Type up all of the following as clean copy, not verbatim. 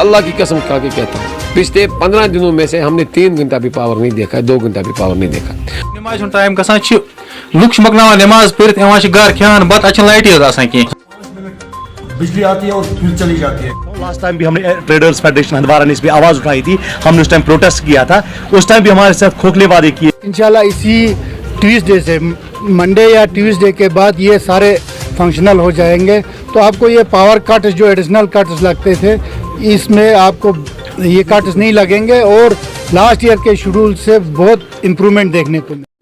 अल्लाह की कसम खा के कहता हूँ, पिछले 15 दिनों में से हमने 3 घंटा भी पावर नहीं देखा, 2 घंटा भी पावर नहीं देखा। नमाज टाइम गसान लुक मकना नमाज पढ़ घर खान बत अच्छे लाइट बिजली आती है और फिर चली जाती है। लास्ट टाइम भी हमने ट्रेडर्स फेडरेशन हंदवारा ने इस पे आवाज उठाई थी, हमने उस टाइम प्रोटेस्ट किया था, उस टाइम भी हमारे साथ खोखले वादे किए। इंशाल्लाह इसी ट्यूसडे से, मंडे या ट्यूसडे के बाद ये सारे फंक्शनल हो जाएंगे, तो आपको ये पावर कट जो एडिशनल कट्स लगते थे इसमें आपको ये कट्स नहीं लगेंगे और लास्ट ईयर के शेड्यूल से बहुत इम्प्रूवमेंट देखने को मिलेगा।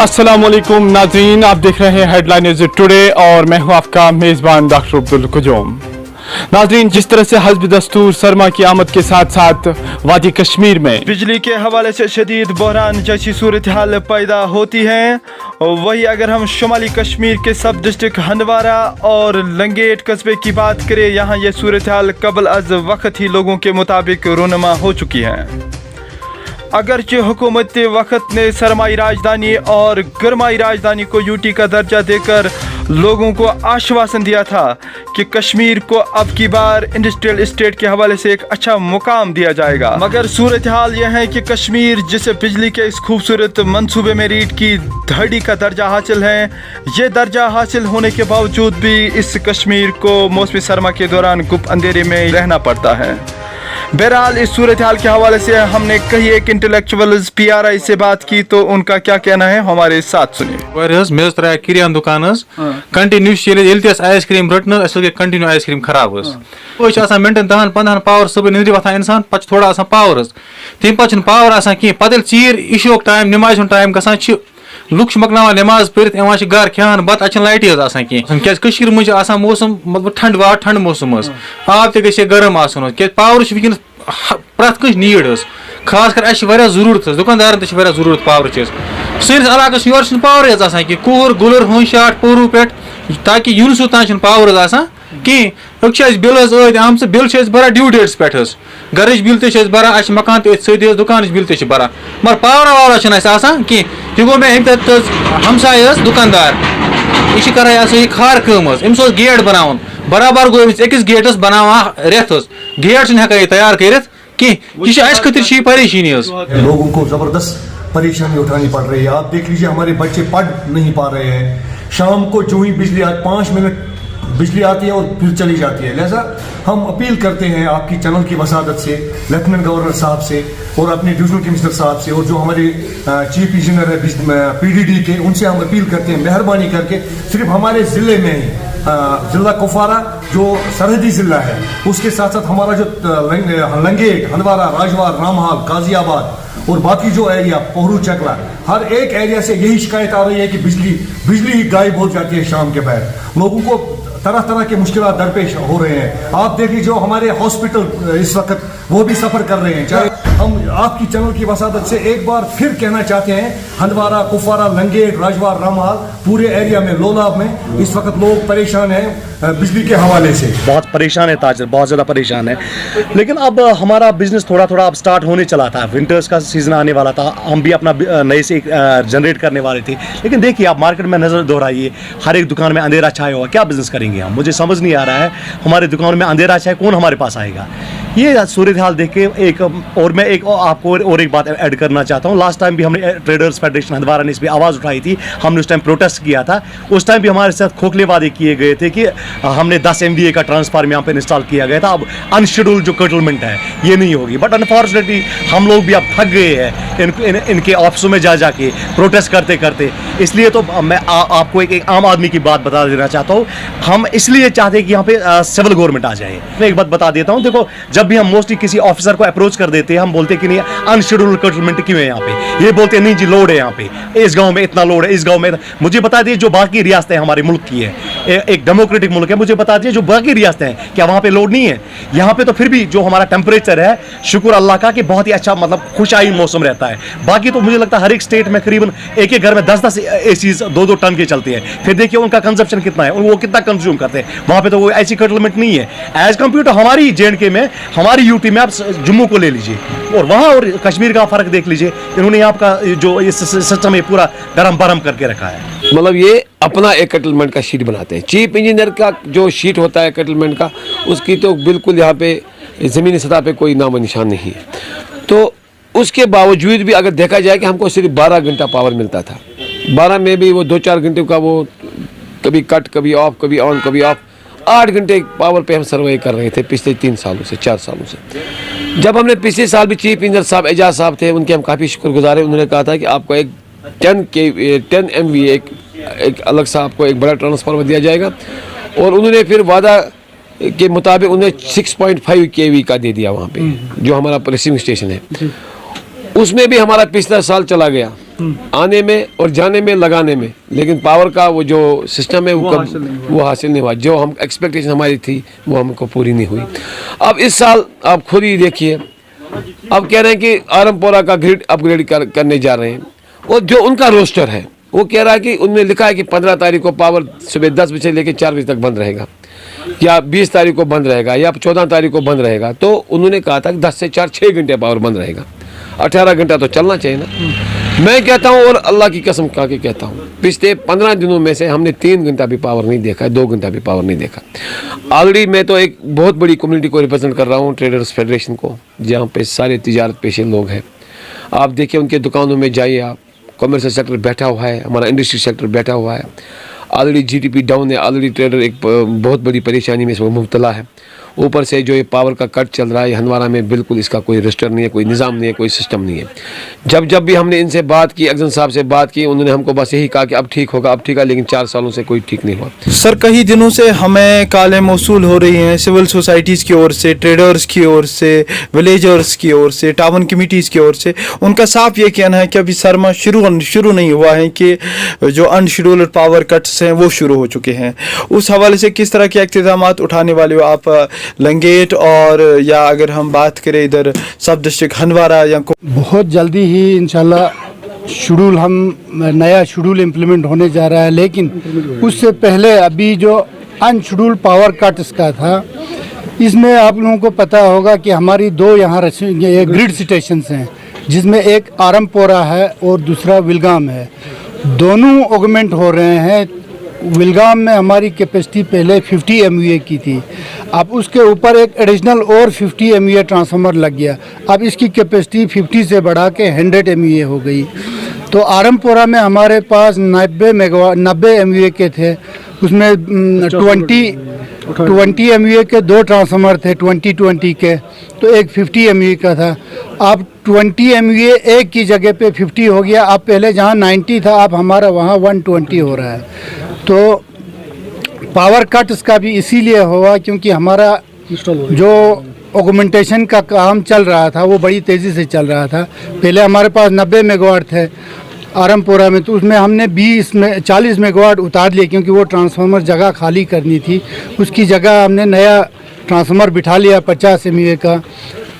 अस्सलामुअलैकुम नाज़रीन, आप देख रहे हैं हेडलाइंस टुडे और मैं हूं आपका मेज़बान डॉक्टर अब्दुल कुजूम। नाज़रीन, जिस तरह से हस्ब दस्तूर सरमा की आमद के साथ साथ वादी कश्मीर में बिजली के हवाले से शदीद बहरान जैसी सूरत हाल पैदा होती है, वही अगर हम शुमाली कश्मीर के सब डिस्ट्रिक्ट हंदवारा और लंगेट कस्बे की बात करें, यहाँ ये सूरत हाल कबल अज वक्त ही लोगों के मुताबिक रोनमा हो चुकी है। अगरचे हुकूमत वक्त ने सरमाई राजधानी और गरमाई राजधानी को यूटी का दर्जा देकर लोगों को आश्वासन दिया था कि कश्मीर को अब की बार इंडस्ट्रियल स्टेट के हवाले से एक अच्छा मुकाम दिया जाएगा, मगर सूरत हाल यह है कि कश्मीर जिसे बिजली के इस खूबसूरत मंसूबे में रीढ़ की धड़ी का दर्जा हासिल है, ये दर्जा हासिल होने के बावजूद भी इस कश्मीर को मौसमी सरमा के दौरान गुप्त अंधेरे में रहना पड़ता है। बहरहाल इस सूरत हाल के हवाले से हमने कई एक इंटेलेक्चुअल्स PRI से बात की, तो उनका क्या कहना है हमारे साथ सुनिए। मे त्रा किरान दुकान कंटिन्यू आइसक्रीम रटन कंटिन्यू आइसक्रीम खराब मिनटन 10-15 पावर सुबह निंद्र वथान इंसान पे थोड़ा पावर तम पे पावर कह पे चीर इशोक टाइम नमाज टाइम गसान लुक मकना नमाज पढ़ घर खान बत अच्छे लाइट कह मज मौसम मतलब ठंड मौसम आब ते गर्म आसन क्या पावर वनस प्रत कह नीड खास कर जरूरत दुकानदार जरूरत पावर सैनिस इलाकस योर पावर कह कोर गुलर हूं शाट पूरू पे ताकि यूनसू तान पावर कहें बिल आम बिल बरान ड्यू डेट्स पे घर बिल ते बरान मकान ते दुकान बिल ते बरान मगर पावर वावर कहें यह गो मे हमसाय दुकानदार यह कर यह खार कम अम्स गेट बनान बराबर गो अकिस गेटस बनावा रेत गेट हेकान तैयार कर खतर परेशानी। लोगों को जबरदस्त परेशानी उठानी पड़ रही है। आप देख लीजिए, हमारे बच्चे पढ़ नहीं पा रहे हैं। शाम को जो ही बिजली 5 मिनट बिजली आती है और फिर चली जाती है। लिहाजा हम अपील करते हैं आपकी चैनल की वसादत से, लेफ्टिनेंट गवर्नर साहब से और अपने डिविजनल कमिश्नर साहब से और जो हमारे चीफ इंजीनियर है PDD के, उनसे हम अपील करते हैं मेहरबानी करके सिर्फ हमारे ज़िले में ही ज़िला कुपवारा जो सरहदी ज़िला है, उसके साथ साथ हमारा जो लंगेट, हंदवारा, राजवार, रामहाल, गाजियाबाद और बाकी जो एरिया पोहरू चकला, हर एक एरिया से यही शिकायत आ रही है कि बिजली ही गायब हो जाती है शाम के बाद। लोगों को तरह तरह के मुश्किलात दरपेश हो रहे हैं। आप देख लीजिए, जो हमारे हॉस्पिटल इस वक्त वो भी सफ़र कर रहे हैं। चाहे हम आपकी चैनल की वसादत से एक बार फिर कहना चाहते हैं, हंदवारा, कुपवारा, लंगेट, राजवार, रामहाल पूरे एरिया में, लोलाब में इस वक्त लोग परेशान हैं बिजली के हवाले से। बहुत परेशान है ताजर, बहुत ज़्यादा परेशान है। लेकिन अब हमारा बिजनेस थोड़ा थोड़ा अब स्टार्ट होने चला था, विंटर्स का सीज़न आने वाला था, हम भी अपना नए से जनरेट करने वाले थे। लेकिन देखिए, आप मार्केट में नज़र दोहराइए, हर एक दुकान में अंधेरा छाया हुआ, क्या बिजनेस करेंगे हम? मुझे समझ नहीं आ रहा है, हमारे दुकान में अंधेरा छाया, कौन हमारे पास आएगा? ये सूरत हाल देख के मैं आपको और एक बात ऐड करना चाहता हूँ। लास्ट टाइम भी हमने ट्रेडर्स फेडरेशन हंदवारा ने इस पर आवाज़ उठाई थी, हमने उस टाइम प्रोटेस्ट किया था, उस टाइम भी हमारे साथ खोखले वादे किए गए थे कि हमने 10 MVA का ट्रांसफार्मर यहाँ पे इंस्टॉल किया गया था। अब अनशेड्यूल्ड जो कर्टलमेंट है ये नहीं होगी, बट अनफॉर्चुनेटली हम लोग भी अब थक गए हैं इनके ऑफिसों में जा जाके प्रोटेस्ट करते करते। इसलिए तो मैं आपको एक आम आदमी की बात बता देना चाहता हूँ। हम इसलिए चाहते हैं कि यहाँ पे सिविल गवर्नमेंट आ जाए। मैं एक बात बता देता हूँ, देखो, जब भी हम मोस्टली किसी ऑफिसर को अप्रोच कर देते हैं, हम बोलते हैं कि नहीं अनशेड्यूल्ड कर्टलमेंट क्यों है यहाँ पे, ये बोलते हैं नहीं जी लोड है यहाँ पे, इस गाँव में इतना लोड है, इस गाँव में। मुझे बता दिए जो बाकी रियासतें हमारे मुल्क की है, एक डेमोक्रेटिक मुल्क है, मुझे बता दिए जो बाकी रियासतें हैं क्या वहाँ पे लोड नहीं है? यहाँ पे तो फिर भी जो हमारा टेम्परेचर है, शुक्र अल्लाह का कि बहुत ही अच्छा, मतलब खुशाई मौसम रहता है। बाकी तो मुझे लगता है हर एक स्टेट में करीबन एक घर में 10-10 ACs 2-2 टन के चलते हैं। फिर देखिए उनका कंजप्शन कितना है और वो कितना कंज्यूम करते हैं। वहाँ पे तो वो ऐसी कर्टलमेंट नहीं है एज कम्पेयर टू हमारी JNK में, हमारी UT में। आप जम्मू को ले लीजिए और वहाँ और कश्मीर का फर्क देख लीजिए। इन्होंने यहाँ का जो सिस्टम है पूरा गरम बरम करके रखा है। मतलब ये अपना एक कटलमेंट का शीट बनाते हैं। चीफ इंजीनियर का जो शीट होता है कटलमेंट का, उसकी तो बिल्कुल यहाँ पे ज़मीनी सतह पे कोई नामो निशान नहीं है। तो उसके बावजूद भी अगर देखा जाए कि हमको सिर्फ 12 घंटा पावर मिलता था, 12 में भी वो 2-4 घंटे का वो कभी कट, कभी ऑफ, कभी ऑन, कभी ऑफ, 8 घंटे पावर पे हम सर्वे कर रहे थे पिछले 3 सालों से, 4 सालों से। जब हमने पिछले साल भी चीफ इंजीनियर साहब एजाज साहब थे, उनके हम काफ़ी शुक्रगुजार हैं। उन्होंने कहा था कि आपको एक 10 MVA एक अलग सा आपको एक बड़ा ट्रांसफार्मर दिया जाएगा, और उन्होंने फिर वादा के मुताबिक उन्हें 6.5 kV का दे दिया वहाँ पे, जो हमारा रिसीविंग स्टेशन है। उसमें भी हमारा पिछला साल चला गया आने में और जाने में, लगाने में, लेकिन पावर का वो जो सिस्टम है वो हासिल नहीं हुआ। जो हम एक्सपेक्टेशन हमारी थी वो हमको पूरी नहीं हुई। अब इस साल आप खुद ही देखिए, अब कह रहे हैं कि आरमपोरा का ग्रिड अपग्रेड करने जा रहे हैं, और जो उनका रोस्टर है वो कह रहा है कि उनमें लिखा है कि 15 तारीख को पावर सुबह 10 बजे लेकर 4 बजे तक बंद रहेगा, या 20 तारीख को बंद रहेगा, या 14 तारीख को बंद रहेगा। तो उन्होंने कहा था कि 10 से 4 6 घंटे पावर बंद रहेगा, 18 घंटा तो चलना चाहिए ना। मैं कहता हूँ, और अल्लाह की कसम खा के कहता हूँ, पिछले 15 दिनों में से हमने 3 घंटा भी पावर नहीं देखा, 2 घंटा भी पावर नहीं देखा। ऑलरेडी मैं तो एक बहुत बड़ी कम्युनिटी को रिप्रेजेंट कर रहा हूँ, ट्रेडर्स फेडरेशन को, जहाँ पे सारे तिजारत पेशे लोग हैं। आप देखिए उनके दुकानों में जाइए, आप कमर्शियल सेक्टर बैठा हुआ है, हमारा इंडस्ट्री सेक्टर बैठा हुआ है। ऑलरेडी GDP डाउन है, ऑलरेडी ट्रेडर एक बहुत बड़ी परेशानी में इसमें मुब्तला है। ऊपर से जो ये पावर का कट चल रहा है हंदवारा में, बिल्कुल इसका कोई रजिस्टर नहीं है, कोई निज़ाम नहीं है, कोई सिस्टम नहीं है। जब भी हमने इनसे बात की, एक्जन साहब से बात की, उन्होंने हमको बस यही कहा कि अब ठीक होगा, अब ठीक है, लेकिन 4 सालों से कोई ठीक नहीं हुआ। सर, कई दिनों से हमें कॉलें मौसूल हो रही हैं सिविल सोसाइटीज़ की ओर से, ट्रेडर्स की ओर से, विलेजर्स की ओर से, टाउन कमिटीज़ की ओर से। उनका साफ ये कहना है कि अभी सरमा शुरू नहीं हुआ है, कि जो अनशेड्यूल्ड पावर कट्स हैं वो शुरू हो चुके हैं। उस हवाले से किस तरह के इक़्तिदाम उठाने वाले हो आप लंगेट, और या अगर हम बात करें इधर सब डिस्ट्रिक्ट हंदवारा या बहुत जल्दी ही इंशाल्लाह शेड्यूल, हम नया शेड्यूल इम्प्लीमेंट होने जा रहा है। लेकिन उससे पहले अभी जो अनशेड्यूल्ड पावर कट्स का था, इसमें आप लोगों को पता होगा कि हमारी 2 यहाँ ग्रिड स्टेशंस हैं, जिसमें एक आरमपोरा है और दूसरा विलगाम है। दोनों ऑगमेंट हो रहे हैं। विलगाम में हमारी कैपेसिटी पहले 50 MVA की थी, अब उसके ऊपर एक एडिशनल और 50 MVA ट्रांसफार्मर लग गया। अब इसकी कैपेसिटी 50 से बढ़ा के 100 MVA हो गई। तो आरमपोरा में हमारे पास 90 MVA के थे, उसमें 20 MVA के 2 ट्रांसफार्मर थे, 20 के, तो एक 50 MVA का था। अब 20 MVA एक की जगह पे 50 हो गया। अब पहले जहाँ 90 था, अब हमारा वहाँ 120 हो रहा है। तो पावर कट इसका भी इसीलिए हुआ क्योंकि हमारा जो ऑगमेंटेशन का काम चल रहा था वो बड़ी तेज़ी से चल रहा था। पहले हमारे पास 90 मेगावाट थे आरमपुरा में, तो उसमें हमने 40 मेगावाट उतार लिए क्योंकि वो ट्रांसफार्मर जगह खाली करनी थी। उसकी जगह हमने नया ट्रांसफार्मर बिठा लिया 50 MVA का।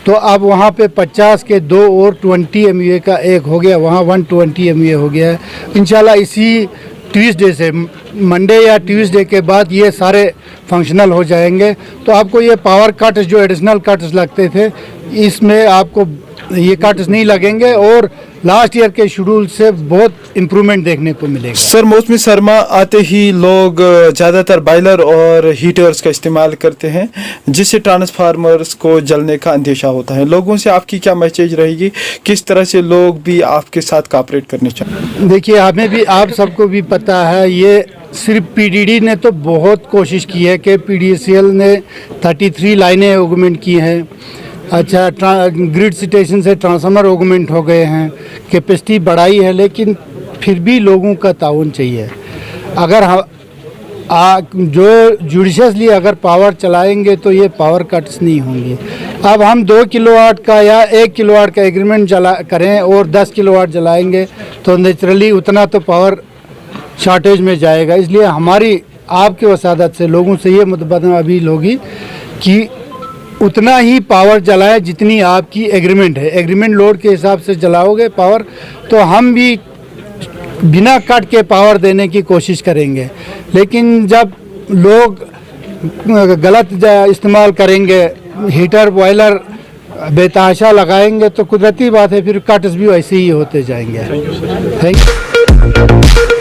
तो अब वहाँ पे 50 के 2 और 20 MVA का एक हो गया, वहाँ 120 MVA हो गया है। इंशाल्लाह इसी ट्यूसडे से, मंडे या ट्यूसडे के बाद ये सारे फंक्शनल हो जाएंगे। तो आपको ये पावर कट जो एडिशनल कट्स लगते थे, इसमें आपको ये कट्स नहीं लगेंगे और लास्ट ईयर के शेड्यूल से बहुत इम्प्रूवमेंट देखने को मिलेगा। सर, मौसमी सरमा आते ही लोग ज़्यादातर बॉयलर और हीटर्स का इस्तेमाल करते हैं, जिससे ट्रांसफार्मर्स को जलने का अंदेशा होता है। लोगों से आपकी क्या मैसेज रहेगी, किस तरह से लोग भी आपके साथ कॉपरेट करने चाहिए? देखिए, हमें भी, आप सबको भी पता है, ये सिर्फ PDD ने तो बहुत कोशिश की है कि PDCL ने 33 लाइनें ऑगमेंट की हैं। अच्छा, ग्रिड स्टेशन से ट्रांसफार्मर ऑगमेंट हो गए हैं, कैपेसिटी बढ़ाई है, लेकिन फिर भी लोगों का ताउन चाहिए। अगर जो जुडिशियसली अगर पावर चलाएंगे तो ये पावर कट्स नहीं होंगे। अब हम 2 किलोवाट का या 1 किलोवाट का एग्रीमेंट करें और 10 किलोवाट जलाएंगे तो नेचुरली उतना तो पावर शॉर्टेज में जाएगा। इसलिए हमारी आपके वसादत से लोगों से ये मुतबदा अपील होगी कि उतना ही पावर जलाए जितनी आपकी एग्रीमेंट है। एग्रीमेंट लोड के हिसाब से जलाओगे पावर, तो हम भी बिना कट के पावर देने की कोशिश करेंगे। लेकिन जब लोग गलत इस्तेमाल करेंगे, हीटर बॉयलर बेतहाशा लगाएंगे, तो कुदरती बात है फिर कट्स भी वैसे ही होते जाएंगे। Thank you.